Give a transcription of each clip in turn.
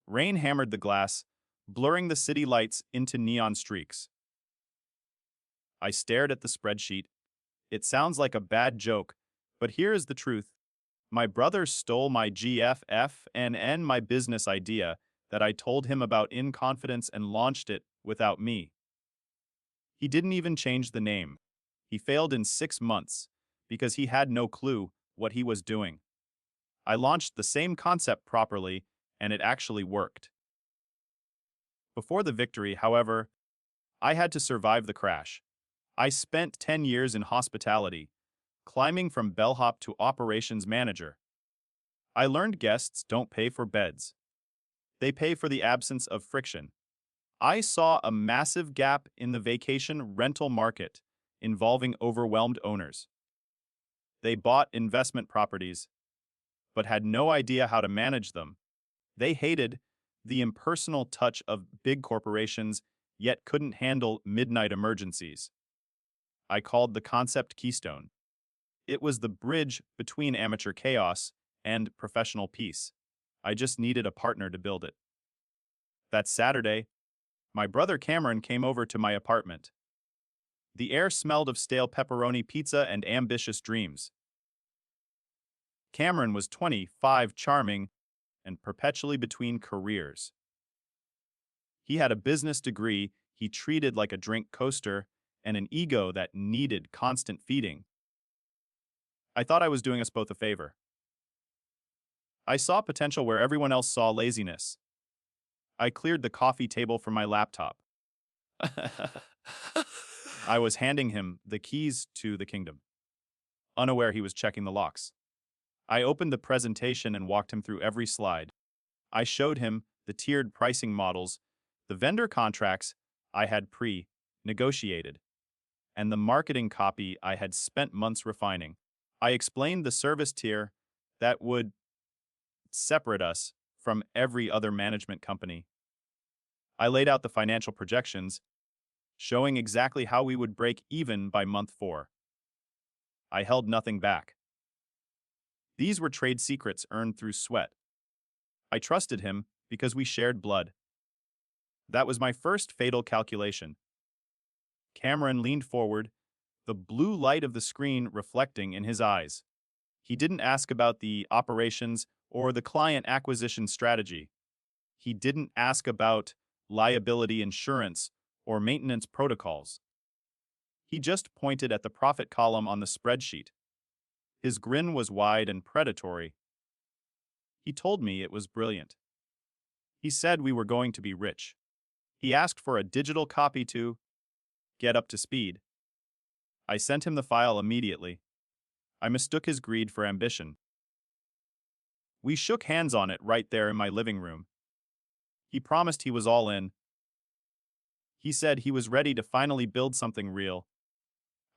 Rain hammered the glass, blurring the city lights into neon streaks. I stared at the spreadsheet. It sounds like a bad joke, but here is the truth. My brother stole my GFFNN, my business idea that I told him about in confidence, and launched it without me. He didn't even change the name. He failed in 6 months because he had no clue what he was doing. I launched the same concept properly, and it actually worked. Before the victory, however, I had to survive the crash. I spent 10 years in hospitality, climbing from bellhop to operations manager. I learned guests don't pay for beds. They pay for the absence of friction. I saw a massive gap in the vacation rental market involving overwhelmed owners. They bought investment properties, but had no idea how to manage them. They hated the impersonal touch of big corporations, yet couldn't handle midnight emergencies. I called the concept Keystone. It was the bridge between amateur chaos and professional peace. I just needed a partner to build it. That Saturday, my brother Cameron came over to my apartment. The air smelled of stale pepperoni pizza and ambitious dreams. Cameron was 25, charming, and perpetually between careers. He had a business degree he treated like a drink coaster and an ego that needed constant feeding. I thought I was doing us both a favor. I saw potential where everyone else saw laziness. I cleared the coffee table from my laptop. I was handing him the keys to the kingdom, unaware he was checking the locks. I opened the presentation and walked him through every slide. I showed him the tiered pricing models, the vendor contracts I had pre-negotiated, and the marketing copy I had spent months refining. I explained the service tier that would separate us from every other management company. I laid out the financial projections, showing exactly how we would break even by month 4. I held nothing back. These were trade secrets earned through sweat. I trusted him because we shared blood. That was my first fatal calculation. Cameron leaned forward, the blue light of the screen reflecting in his eyes. He didn't ask about the operations or the client acquisition strategy. He didn't ask about liability insurance or maintenance protocols. He just pointed at the profit column on the spreadsheet. His grin was wide and predatory. He told me it was brilliant. He said we were going to be rich. He asked for a digital copy to get up to speed. I sent him the file immediately. I mistook his greed for ambition. We shook hands on it right there in my living room. He promised he was all in. He said he was ready to finally build something real.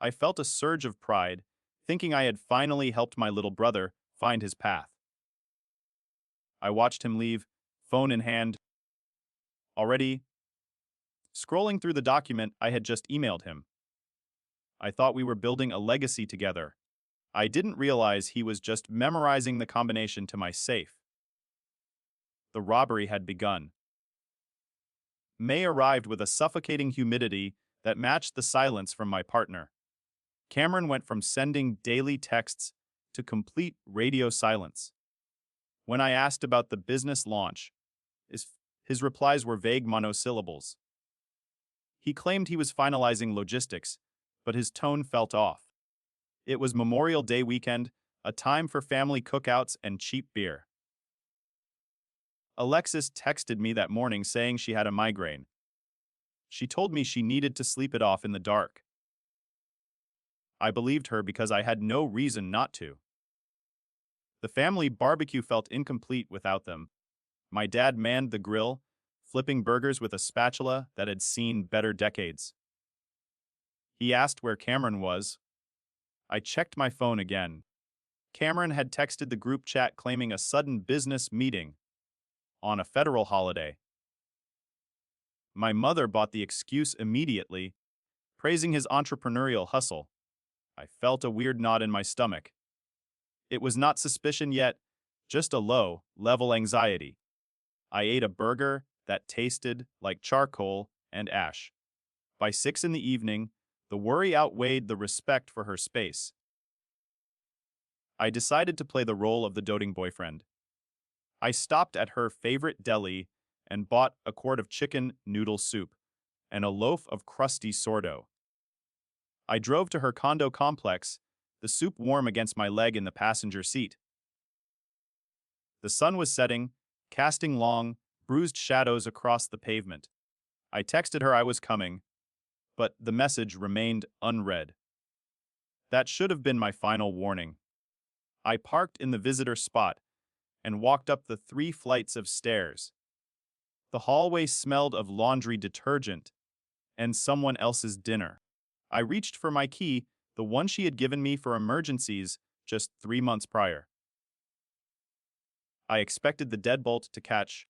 I felt a surge of pride, thinking I had finally helped my little brother find his path. I watched him leave, phone in hand, already scrolling through the document I had just emailed him. I thought we were building a legacy together. I didn't realize he was just memorizing the combination to my safe. The robbery had begun. May arrived with a suffocating humidity that matched the silence from my partner. Cameron went from sending daily texts to complete radio silence. When I asked about the business launch, his replies were vague monosyllables. He claimed he was finalizing logistics, but his tone felt off. It was Memorial Day weekend, a time for family cookouts and cheap beer. Alexis texted me that morning saying she had a migraine. She told me she needed to sleep it off in the dark. I believed her because I had no reason not to. The family barbecue felt incomplete without them. My dad manned the grill, flipping burgers with a spatula that had seen better decades. He asked where Cameron was. I checked my phone again. Cameron had texted the group chat claiming a sudden business meeting on a federal holiday. My mother bought the excuse immediately, praising his entrepreneurial hustle. I felt a weird knot in my stomach. It was not suspicion yet, just a low-level anxiety. I ate a burger that tasted like charcoal and ash. By 6 in the evening, the worry outweighed the respect for her space. I decided to play the role of the doting boyfriend. I stopped at her favorite deli and bought a quart of chicken noodle soup and a loaf of crusty sourdough. I drove to her condo complex, the soup warm against my leg in the passenger seat. The sun was setting, casting long, bruised shadows across the pavement. I texted her I was coming, but the message remained unread. That should have been my final warning. I parked in the visitor spot and walked up the 3 flights of stairs. The hallway smelled of laundry detergent and someone else's dinner. I reached for my key, the one she had given me for emergencies just 3 months prior. I expected the deadbolt to catch,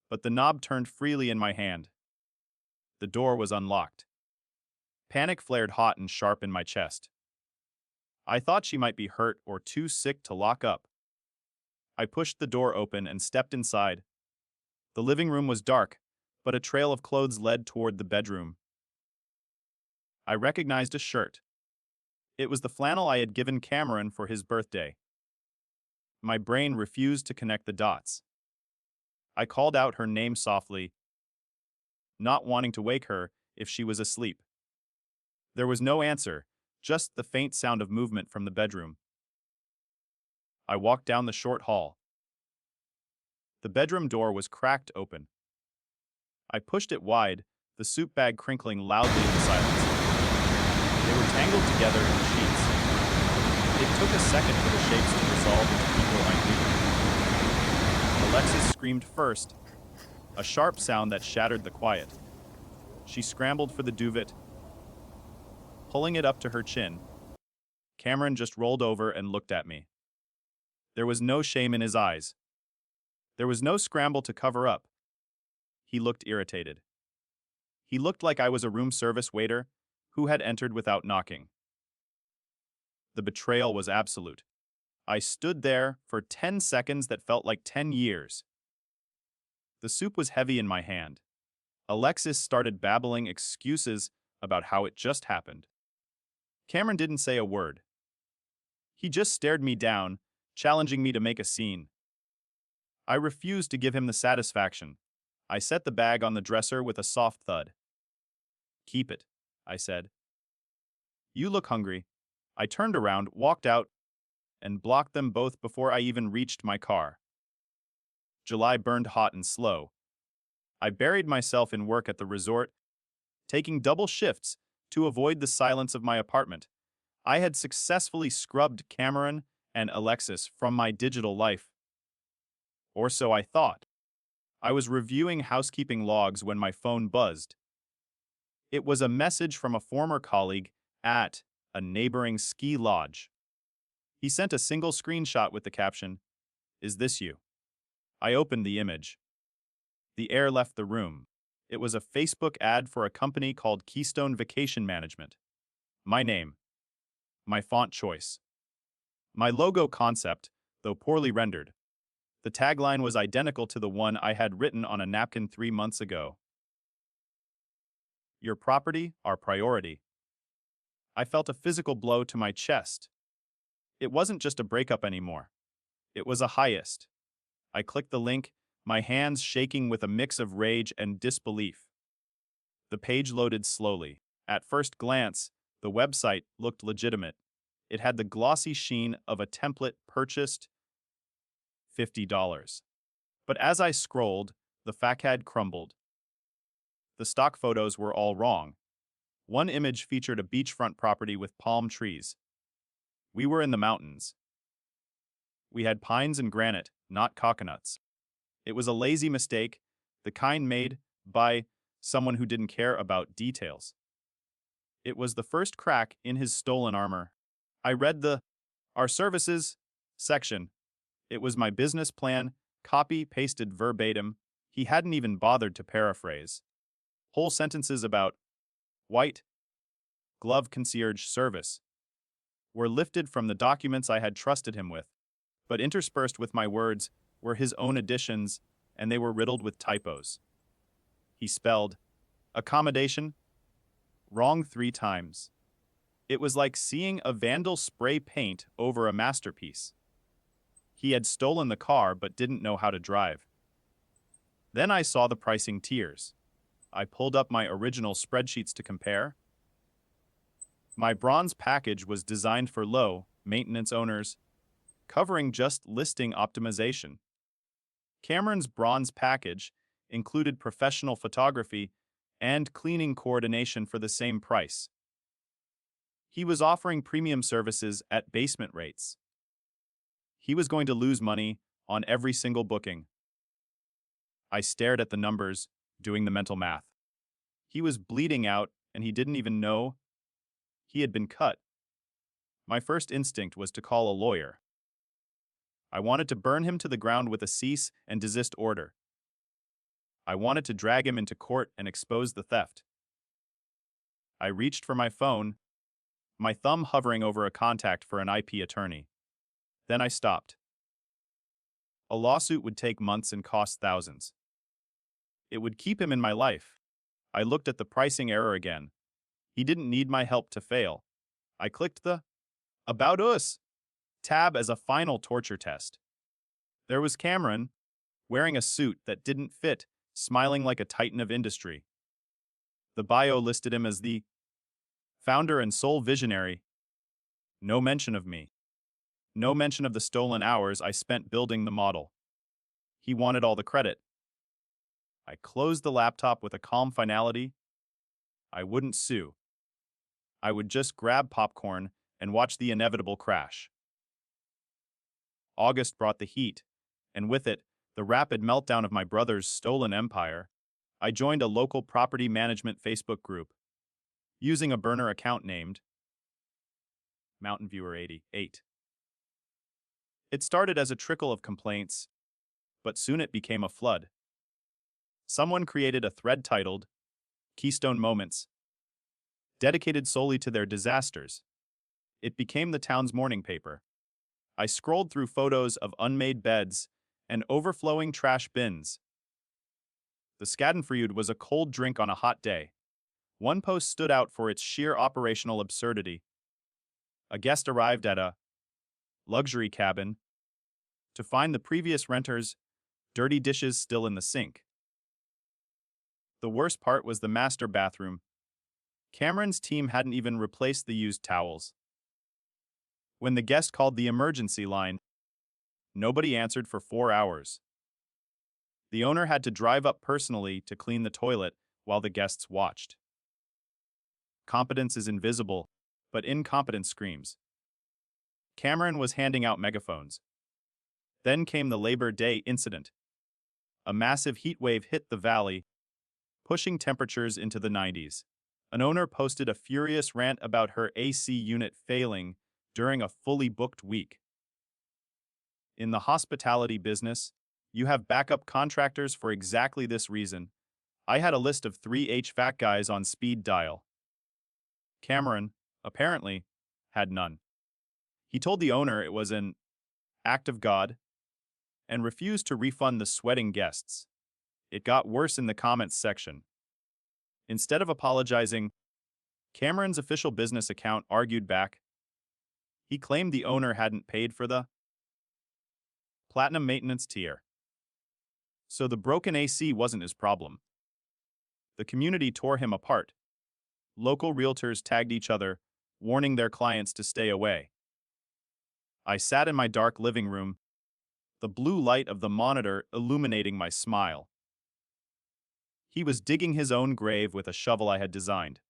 but the knob turned freely in my hand. The door was unlocked. Panic flared hot and sharp in my chest. I thought she might be hurt or too sick to lock up. I pushed the door open and stepped inside. The living room was dark, but a trail of clothes led toward the bedroom. I recognized a shirt. It was the flannel I had given Cameron for his birthday. My brain refused to connect the dots. I called out her name softly, not wanting to wake her if she was asleep. There was no answer, just the faint sound of movement from the bedroom. I walked down the short hall. The bedroom door was cracked open. I pushed it wide, the soup bag crinkling loudly in the silence. They were tangled together in the sheets. It took a second for the shapes to dissolve into people I knew. Alexis screamed first, a sharp sound that shattered the quiet. She scrambled for the duvet, pulling it up to her chin. Cameron just rolled over and looked at me. There was no shame in his eyes. There was no scramble to cover up. He looked irritated. He looked like I was a room service waiter who had entered without knocking. The betrayal was absolute. I stood there for 10 seconds that felt like 10 years. The soup was heavy in my hand. Alexis started babbling excuses about how it just happened. Cameron didn't say a word. He just stared me down, challenging me to make a scene. I refused to give him the satisfaction. I set the bag on the dresser with a soft thud. "Keep it," I said. "You look hungry." I turned around, walked out, and blocked them both before I even reached my car. July burned hot and slow. I buried myself in work at the resort, taking double shifts to avoid the silence of my apartment. I had successfully scrubbed Cameron and Alexis from my digital life. Or so I thought. I was reviewing housekeeping logs when my phone buzzed. It was a message from a former colleague at a neighboring ski lodge. He sent a single screenshot with the caption, "Is this you?" I opened the image. The air left the room. It was a Facebook ad for a company called Keystone Vacation Management. My name. My font choice. My logo concept, though poorly rendered. The tagline was identical to the one I had written on a napkin 3 months ago. "Your property, our priority." I felt a physical blow to my chest. It wasn't just a breakup anymore. It was a highest. I clicked the link, my hands shaking with a mix of rage and disbelief. The page loaded slowly. At first glance, the website looked legitimate. It had the glossy sheen of a template purchased $50. But as I scrolled, the facade crumbled. The stock photos were all wrong. One image featured a beachfront property with palm trees. We were in the mountains. We had pines and granite, not coconuts. It was a lazy mistake, the kind made by someone who didn't care about details. It was the first crack in his stolen armor. I read the "Our Services" section. It was my business plan, copy-pasted verbatim. He hadn't even bothered to paraphrase. Whole sentences about white glove concierge service were lifted from the documents I had trusted him with, but interspersed with my words were his own additions and they were riddled with typos. He spelled accommodation wrong 3 times. It was like seeing a vandal spray paint over a masterpiece. He had stolen the car but didn't know how to drive. Then I saw the pricing tiers. I pulled up my original spreadsheets to compare. My bronze package was designed for low maintenance owners, covering just listing optimization. Cameron's bronze package included professional photography and cleaning coordination for the same price. He was offering premium services at basement rates. He was going to lose money on every single booking. I stared at the numbers, doing the mental math. He was bleeding out, and he didn't even know he had been cut. My first instinct was to call a lawyer. I wanted to burn him to the ground with a cease and desist order. I wanted to drag him into court and expose the theft. I reached for my phone, my thumb hovering over a contact for an IP attorney. Then I stopped. A lawsuit would take months and cost thousands. It would keep him in my life. I looked at the pricing error again. He didn't need my help to fail. I clicked the About Us tab as a final torture test. There was Cameron, wearing a suit that didn't fit, smiling like a titan of industry. The bio listed him as the founder and sole visionary. No mention of me. No mention of the stolen hours I spent building the model. He wanted all the credit. I closed the laptop with a calm finality. I wouldn't sue. I would just grab popcorn and watch the inevitable crash. August brought the heat, and with it, the rapid meltdown of my brother's stolen empire. I joined a local property management Facebook group, using a burner account named Mountain Viewer 88. It started as a trickle of complaints, but soon it became a flood. Someone created a thread titled Keystone Moments, dedicated solely to their disasters. It became the town's morning paper. I scrolled through photos of unmade beds and overflowing trash bins. The Schadenfreude was a cold drink on a hot day. One post stood out for its sheer operational absurdity. A guest arrived at a luxury cabin to find the previous renter's dirty dishes still in the sink. The worst part was the master bathroom. Cameron's team hadn't even replaced the used towels. When the guest called the emergency line, nobody answered for 4 hours. The owner had to drive up personally to clean the toilet while the guests watched. Competence is invisible, but incompetence screams. Cameron was handing out megaphones. Then came the Labor Day incident. A massive heat wave hit the valley, pushing temperatures into the 90s. An owner posted a furious rant about her AC unit failing during a fully booked week. In the hospitality business, you have backup contractors for exactly this reason. I had a list of 3 HVAC guys on speed dial. Cameron, apparently, had none. He told the owner it was an act of God and refused to refund the sweating guests. It got worse in the comments section. Instead of apologizing, Cameron's official business account argued back. He claimed the owner hadn't paid for the platinum maintenance tier. So the broken AC wasn't his problem. The community tore him apart. Local realtors tagged each other, warning their clients to stay away. I sat in my dark living room, the blue light of the monitor illuminating my smile. He was digging his own grave with a shovel I had designed.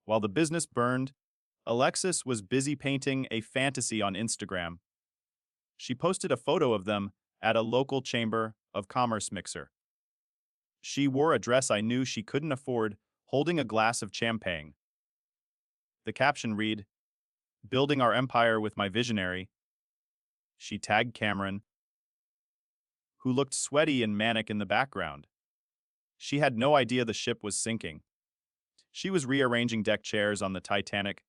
While the business burned, Alexis was busy painting a fantasy on Instagram. She posted a photo of them at a local chamber of commerce mixer. She wore a dress I knew she couldn't afford, holding a glass of champagne. The caption read, "Building our empire with my visionary." She tagged Cameron, who looked sweaty and manic in the background. She had no idea the ship was sinking. She was rearranging deck chairs on the Titanic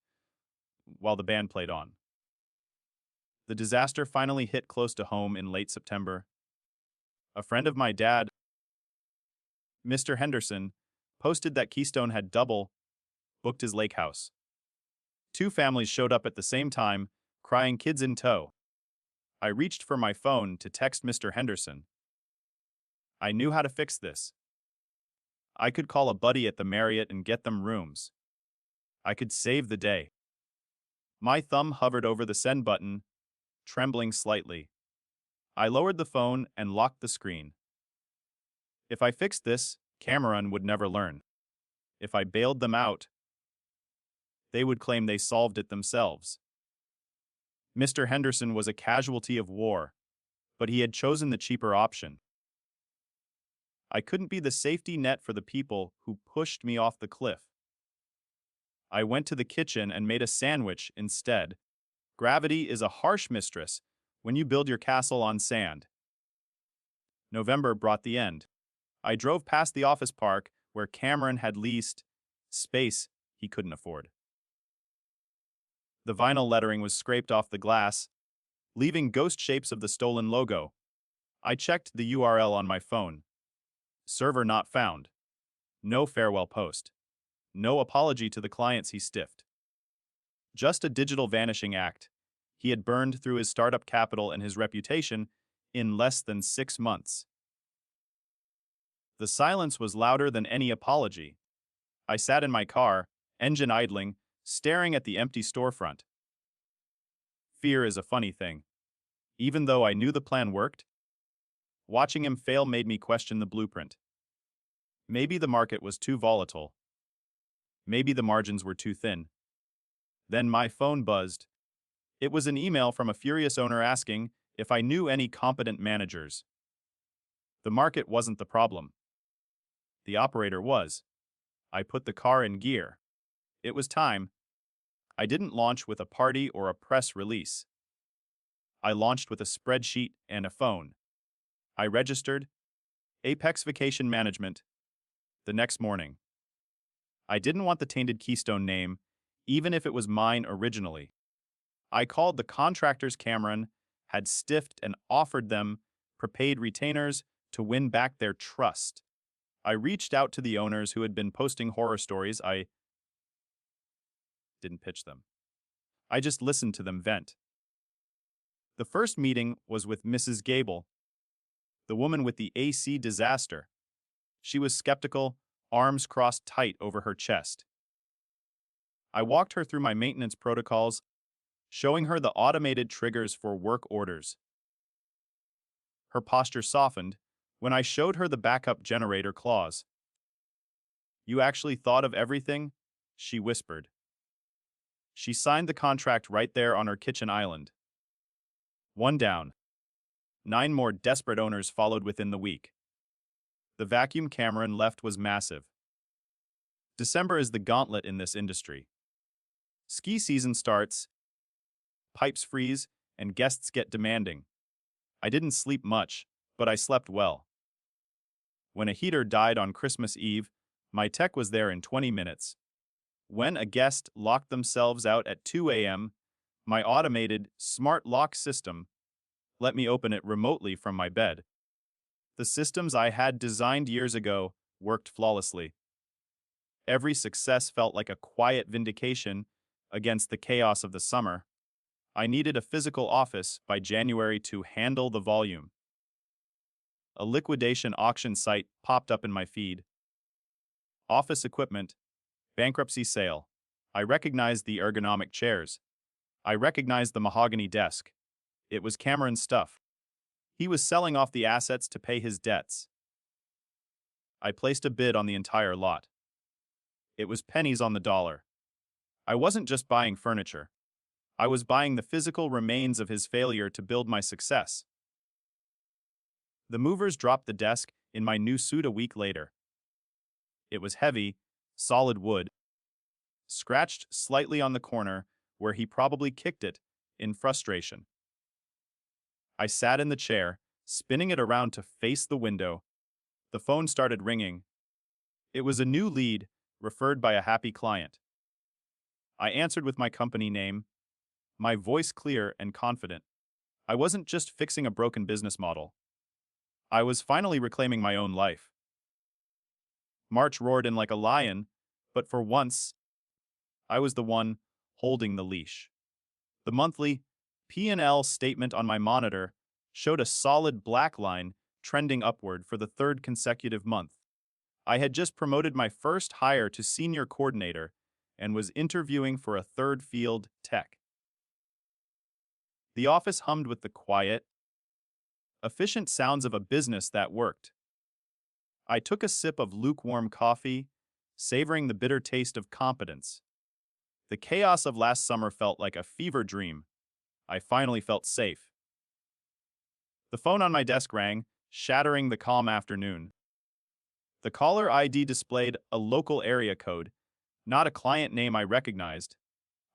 while the band played on. The disaster finally hit close to home in late September. A friend of my dad, Mr. Henderson, posted that Keystone had double booked his lake house. Two families showed up at the same time, crying kids in tow. I reached for my phone to text Mr. Henderson. I knew how to fix this. I could call a buddy at the Marriott and get them rooms. I could save the day. My thumb hovered over the send button, trembling slightly. I lowered the phone and locked the screen. If I fixed this, Cameron would never learn. If I bailed them out, they would claim they solved it themselves. Mr. Henderson was a casualty of war, but he had chosen the cheaper option. I couldn't be the safety net for the people who pushed me off the cliff. I went to the kitchen and made a sandwich instead. Gravity is a harsh mistress when you build your castle on sand. November brought the end. I drove past the office park where Cameron had leased space he couldn't afford. The vinyl lettering was scraped off the glass, leaving ghost shapes of the stolen logo. I checked the URL on my phone. Server not found. No farewell post. No apology to the clients he stiffed. Just a digital vanishing act. He had burned through his startup capital and his reputation in less than 6 months. The silence was louder than any apology. I sat in my car, engine idling, staring at the empty storefront. Fear is a funny thing. Even though I knew the plan worked, watching him fail made me question the blueprint. Maybe the market was too volatile. Maybe the margins were too thin. Then my phone buzzed. It was an email from a furious owner asking if I knew any competent managers. The market wasn't the problem. The operator was. I put the car in gear. It was time. I didn't launch with a party or a press release. I launched with a spreadsheet and a phone. I registered Apex Vacation Management the next morning. I didn't want the tainted Keystone name, even if it was mine originally. I called the contractors Cameron had stiffed and offered them prepaid retainers to win back their trust. I reached out to the owners who had been posting horror stories. I didn't pitch them. I just listened to them vent. The first meeting was with Mrs. Gable, the woman with the AC disaster. She was skeptical, arms crossed tight over her chest. I walked her through my maintenance protocols, showing her the automated triggers for work orders. Her posture softened when I showed her the backup generator clause. "You actually thought of everything?" she whispered. She signed the contract right there on her kitchen island. One down. 9 more desperate owners followed within the week. The vacuum Cameron left was massive. December is the gauntlet in this industry. Ski season starts, pipes freeze, and guests get demanding. I didn't sleep much, but I slept well. When a heater died on Christmas Eve, my tech was there in 20 minutes. When a guest locked themselves out at 2 a.m., my automated, smart lock system let me open it remotely from my bed. The systems I had designed years ago worked flawlessly. Every success felt like a quiet vindication against the chaos of the summer. I needed a physical office by January to handle the volume. A liquidation auction site popped up in my feed. Office equipment, bankruptcy sale. I recognized the ergonomic chairs. I recognized the mahogany desk. It was Cameron's stuff. He was selling off the assets to pay his debts. I placed a bid on the entire lot. It was pennies on the dollar. I wasn't just buying furniture. I was buying the physical remains of his failure to build my success. The movers dropped the desk in my new suit a week later. It was heavy, solid wood, scratched slightly on the corner where he probably kicked it in frustration. I sat in the chair, spinning it around to face the window. The phone started ringing. It was a new lead, referred by a happy client. I answered with my company name, my voice clear and confident. I wasn't just fixing a broken business model. I was finally reclaiming my own life. March roared in like a lion, but for once, I was the one holding the leash. The monthly P&L statement on my monitor showed a solid black line trending upward for the third consecutive month. I had just promoted my first hire to senior coordinator and was interviewing for a third field tech. The office hummed with the quiet, efficient sounds of a business that worked. I took a sip of lukewarm coffee, savoring the bitter taste of competence. The chaos of last summer felt like a fever dream. I finally felt safe. The phone on my desk rang, shattering the calm afternoon. The caller ID displayed a local area code, not a client name I recognized.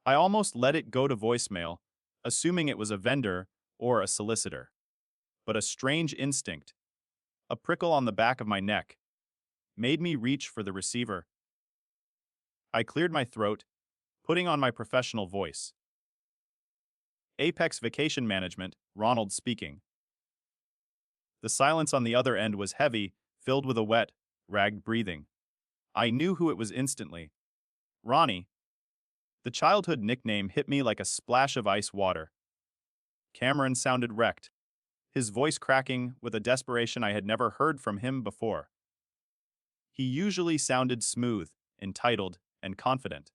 I almost let it go to voicemail, assuming it was a vendor or a solicitor. But a strange instinct, a prickle on the back of my neck, made me reach for the receiver. I cleared my throat, putting on my professional voice. Apex Vacation Management, Ronald speaking. The silence on the other end was heavy, filled with a wet, ragged breathing. I knew who it was instantly. Ronnie. The childhood nickname hit me like a splash of ice water. Cameron sounded wrecked, his voice cracking with a desperation I had never heard from him before. He usually sounded smooth, entitled, and confident.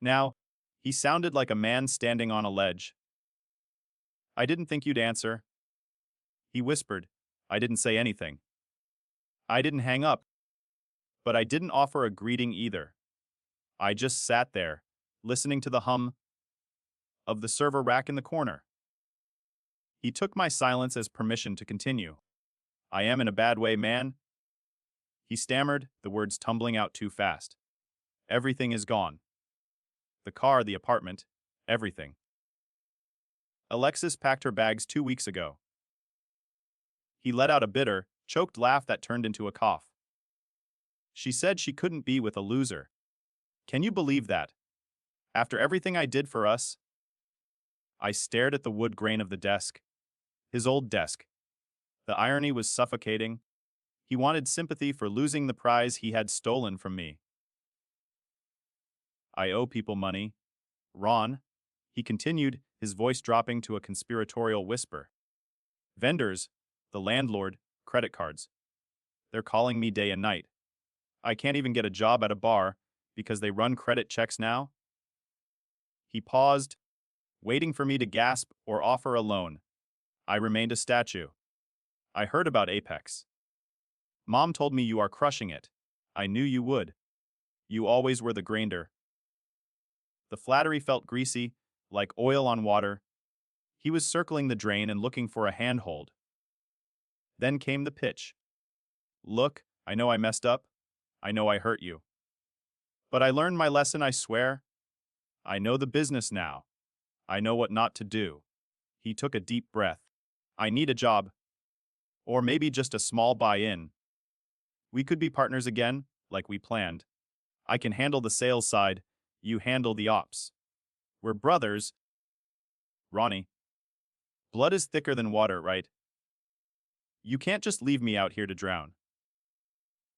Now, he sounded like a man standing on a ledge. "I didn't think you'd answer," he whispered. I didn't say anything. I didn't hang up, but I didn't offer a greeting either. I just sat there, listening to the hum of the server rack in the corner. He took my silence as permission to continue. "I am in a bad way, man," he stammered, the words tumbling out too fast. "Everything is gone. The car, the apartment, everything. Alexis packed her bags 2 weeks ago." He let out a bitter, choked laugh that turned into a cough. "She said she couldn't be with a loser. Can you believe that? After everything I did for us?" I stared at the wood grain of the desk. His old desk. The irony was suffocating. He wanted sympathy for losing the prize he had stolen from me. "I owe people money. Ron," he continued, his voice dropping to a conspiratorial whisper. "Vendors, the landlord, credit cards. They're calling me day and night. I can't even get a job at a bar because they run credit checks now." He paused, waiting for me to gasp or offer a loan. I remained a statue. "I heard about Apex. Mom told me you are crushing it. I knew you would. You always were the grinder." The flattery felt greasy, like oil on water. He was circling the drain and looking for a handhold. Then came the pitch. "Look, I know I messed up. I know I hurt you. But I learned my lesson, I swear. I know the business now. I know what not to do." He took a deep breath. "I need a job. Or maybe just a small buy-in. We could be partners again, like we planned. I can handle the sales side, you handle the ops. We're brothers." "Ronnie, blood is thicker than water, right? You can't just leave me out here to drown."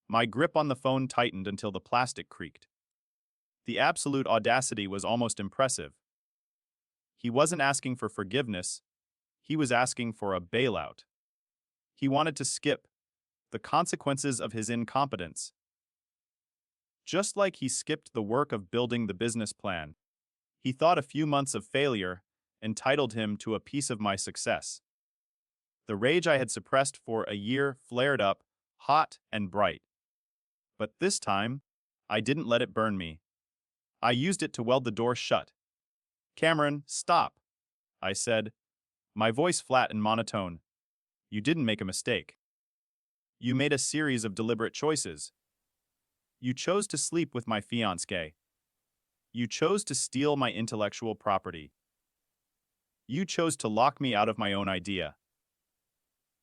My grip on the phone tightened until the plastic creaked. The absolute audacity was almost impressive. He wasn't asking for forgiveness. He was asking for a bailout. He wanted to skip the consequences of his incompetence, just like he skipped the work of building the business plan. He thought a few months of failure entitled him to a piece of my success. The rage I had suppressed for a year flared up, hot and bright. But this time, I didn't let it burn me. I used it to weld the door shut. "Cameron, stop," I said, my voice flat and monotone. "You didn't make a mistake. You made a series of deliberate choices. You chose to sleep with my fiancée. You chose to steal my intellectual property. You chose to lock me out of my own idea."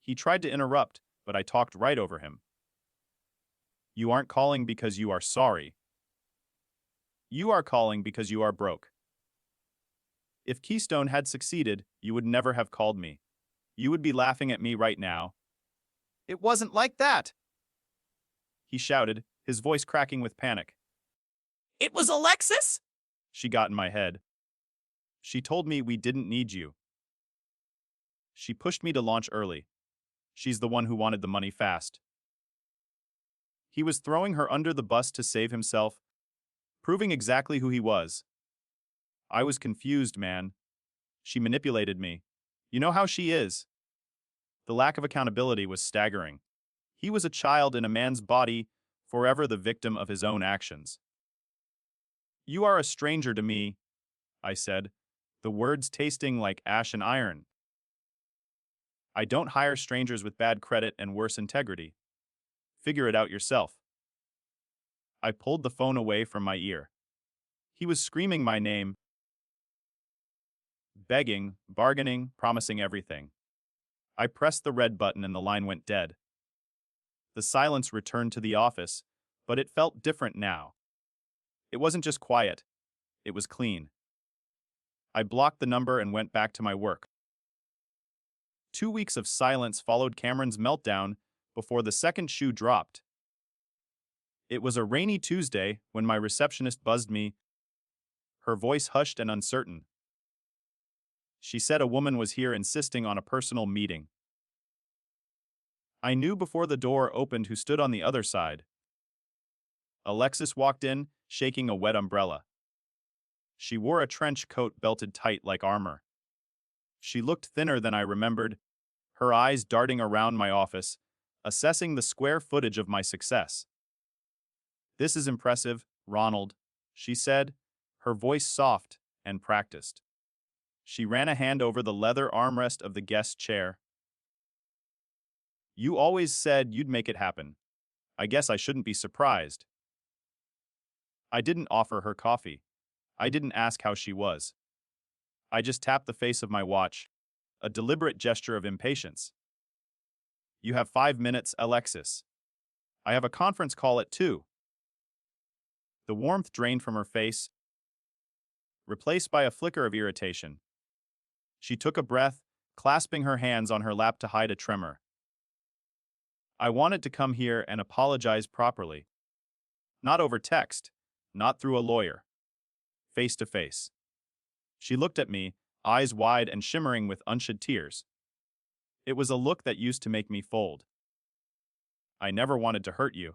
He tried to interrupt, but I talked right over him. "You aren't calling because you are sorry. You are calling because you are broke. If Keystone had succeeded, you would never have called me. You would be laughing at me right now. It wasn't like that, he shouted, his voice cracking with panic. It was Alexis? She got in my head. She told me we didn't need you. She pushed me to launch early. She's the one who wanted the money fast. He was throwing her under the bus to save himself, proving exactly who he was. I was confused, man. She manipulated me. You know how she is. The lack of accountability was staggering. He was a child in a man's body, forever the victim of his own actions. You are a stranger to me, I said, the words tasting like ash and iron. I don't hire strangers with bad credit and worse integrity. Figure it out yourself. I pulled the phone away from my ear. He was screaming my name, begging, bargaining, promising everything. I pressed the red button and the line went dead. The silence returned to the office, but it felt different now. It wasn't just quiet, it was clean. I blocked the number and went back to my work. 2 weeks of silence followed Cameron's meltdown before the second shoe dropped. It was a rainy Tuesday when my receptionist buzzed me, her voice hushed and uncertain. She said a woman was here insisting on a personal meeting. I knew before the door opened who stood on the other side. Alexis walked in, shaking a wet umbrella. She wore a trench coat belted tight like armor. She looked thinner than I remembered, her eyes darting around my office, assessing the square footage of my success. This is impressive, Ronald, she said, her voice soft and practiced. She ran a hand over the leather armrest of the guest chair. You always said you'd make it happen. I guess I shouldn't be surprised. I didn't offer her coffee. I didn't ask how she was. I just tapped the face of my watch, a deliberate gesture of impatience. You have 5 minutes, Alexis. I have a conference call at 2. The warmth drained from her face, replaced by a flicker of irritation. She took a breath, clasping her hands on her lap to hide a tremor. I wanted to come here and apologize properly. Not over text, not through a lawyer. Face to face. She looked at me, eyes wide and shimmering with unshed tears. It was a look that used to make me fold. I never wanted to hurt you.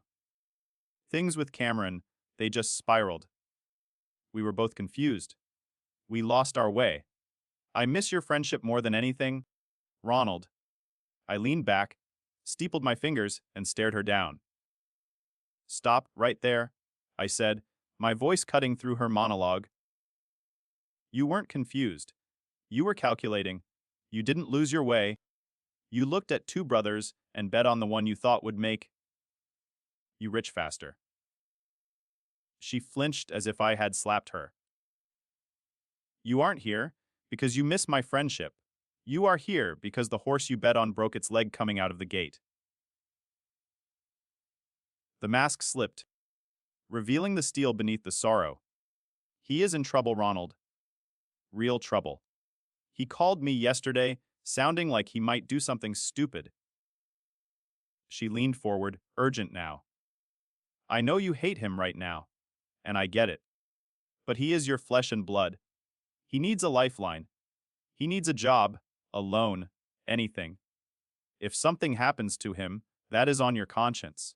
Things with Cameron, they just spiraled. We were both confused. We lost our way. I miss your friendship more than anything, Ronald. I leaned back, steepled my fingers, and stared her down. Stop right there, I said, my voice cutting through her monologue. You weren't confused. You were calculating. You didn't lose your way. You looked at 2 brothers and bet on the one you thought would make you rich faster. She flinched as if I had slapped her. You aren't here because you miss my friendship. You are here because the horse you bet on broke its leg coming out of the gate. The mask slipped, revealing the steel beneath the sorrow. He is in trouble, Ronald. Real trouble. He called me yesterday, sounding like he might do something stupid. She leaned forward, urgent now. I know you hate him right now, and I get it. But he is your flesh and blood. He needs a lifeline. He needs a job, a loan, anything. If something happens to him, that is on your conscience.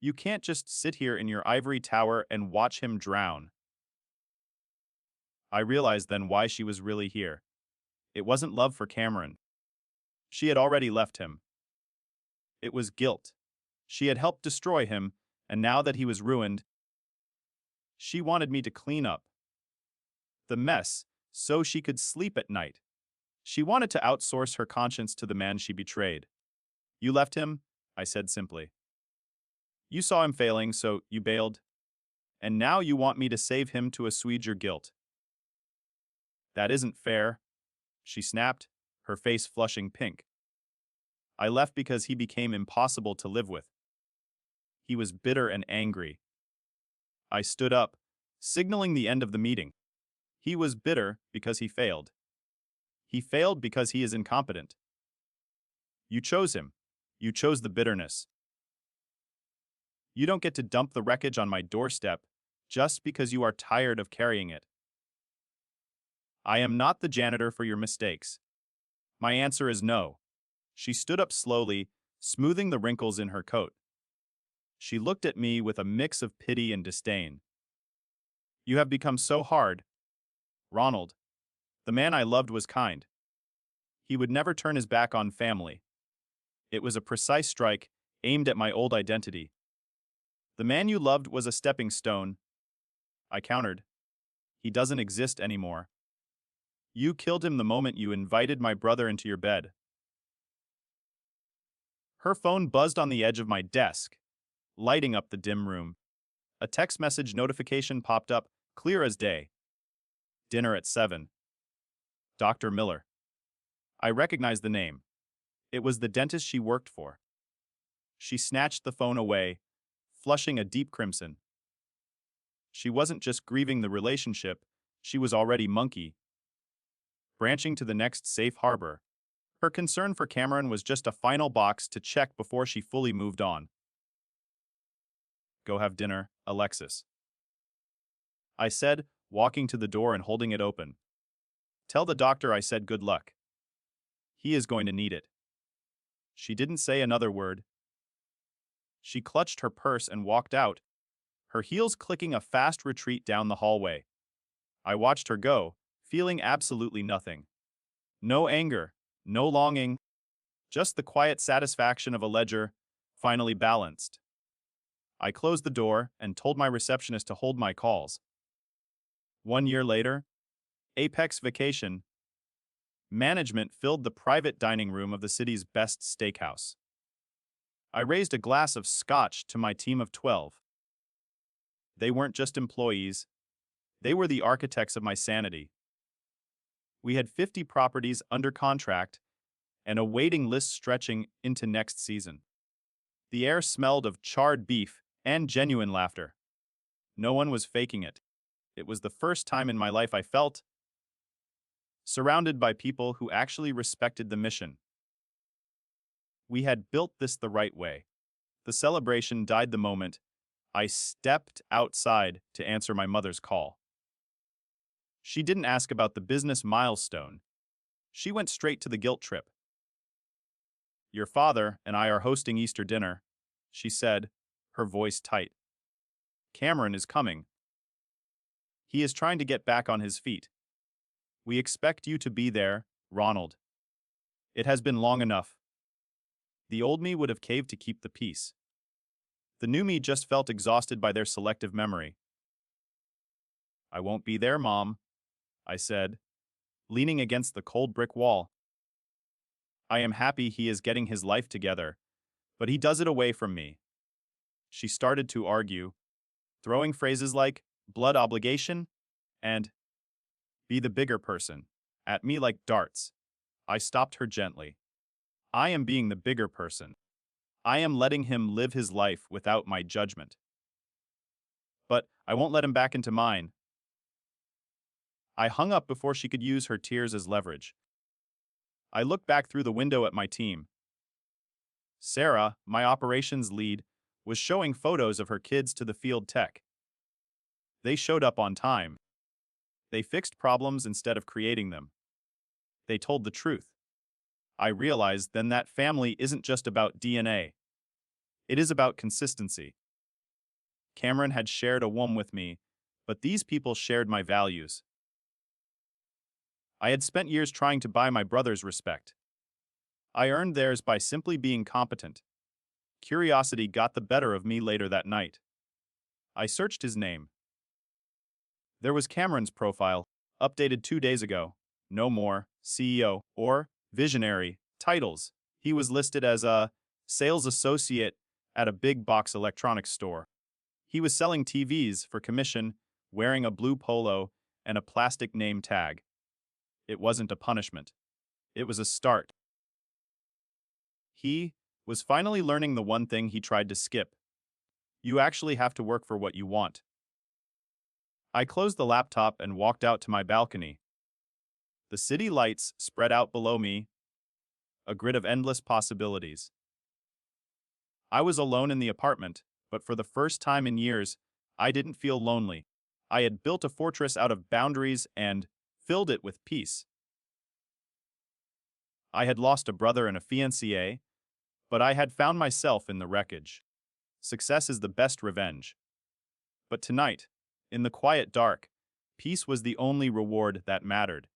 You can't just sit here in your ivory tower and watch him drown. I realized then why she was really here. It wasn't love for Cameron. She had already left him. It was guilt. She had helped destroy him, and now that he was ruined, she wanted me to clean up the mess so she could sleep at night. She wanted to outsource her conscience to the man she betrayed. You left him, I said simply. You saw him failing, so you bailed. And now you want me to save him to assuage your guilt. That isn't fair, she snapped, her face flushing pink. I left because he became impossible to live with. He was bitter and angry. I stood up, signaling the end of the meeting. He was bitter because he failed. He failed because he is incompetent. You chose him. You chose the bitterness. You don't get to dump the wreckage on my doorstep just because you are tired of carrying it. I am not the janitor for your mistakes. My answer is no. She stood up slowly, smoothing the wrinkles in her coat. She looked at me with a mix of pity and disdain. You have become so hard. Ronald, the man I loved, was kind. He would never turn his back on family. It was a precise strike, aimed at my old identity. The man you loved was a stepping stone, I countered. He doesn't exist anymore. You killed him the moment you invited my brother into your bed. Her phone buzzed on the edge of my desk, lighting up the dim room. A text message notification popped up, clear as day. Dinner at 7. Dr. Miller. I recognized the name. It was the dentist she worked for. She snatched the phone away, flushing a deep crimson. She wasn't just grieving the relationship, she was already monkey, branching to the next safe harbor. Her concern for Cameron was just a final box to check before she fully moved on. Go have dinner, Alexis, I said, walking to the door and holding it open. Tell the doctor I said good luck. He is going to need it. She didn't say another word. She clutched her purse and walked out, her heels clicking a fast retreat down the hallway. I watched her go, feeling absolutely nothing. No anger, no longing, just the quiet satisfaction of a ledger, finally balanced. I closed the door and told my receptionist to hold my calls. 1 year later, Apex Vacation. Management filled the private dining room of the city's best steakhouse. I raised a glass of scotch to my team of 12. They weren't just employees, they were the architects of my sanity. We had 50 properties under contract and a waiting list stretching into next season. The air smelled of charred beef and genuine laughter. No one was faking it. It was the first time in my life I felt surrounded by people who actually respected the mission. We had built this the right way. The celebration died the moment I stepped outside to answer my mother's call. She didn't ask about the business milestone. She went straight to the guilt trip. Your father and I are hosting Easter dinner, she said, her voice tight. Cameron is coming. He is trying to get back on his feet. We expect you to be there, Ronald. It has been long enough. The old me would have caved to keep the peace. The new me just felt exhausted by their selective memory. I won't be there, Mom, I said, leaning against the cold brick wall. I am happy he is getting his life together, but he does it away from me. She started to argue, throwing phrases like blood obligation and be the bigger person at me like darts. I stopped her gently. I am being the bigger person. I am letting him live his life without my judgment. But I won't let him back into mine. I hung up before she could use her tears as leverage. I looked back through the window at my team. Sarah, my operations lead, was showing photos of her kids to the field tech. They showed up on time. They fixed problems instead of creating them. They told the truth. I realized then that family isn't just about DNA. It is about consistency. Cameron had shared a womb with me, but these people shared my values. I had spent years trying to buy my brother's respect. I earned theirs by simply being competent. Curiosity got the better of me later that night. I searched his name. There was Cameron's profile, updated 2 days ago. No more CEO or visionary titles. He was listed as a sales associate at a big box electronics store. He was selling TVs for commission, wearing a blue polo and a plastic name tag. It wasn't a punishment. It was a start. He was finally learning the one thing he tried to skip. You actually have to work for what you want. I closed the laptop and walked out to my balcony. The city lights spread out below me, a grid of endless possibilities. I was alone in the apartment, but for the first time in years, I didn't feel lonely. I had built a fortress out of boundaries and filled it with peace. I had lost a brother and a fiancée, but I had found myself in the wreckage. Success is the best revenge. But tonight, in the quiet dark, peace was the only reward that mattered.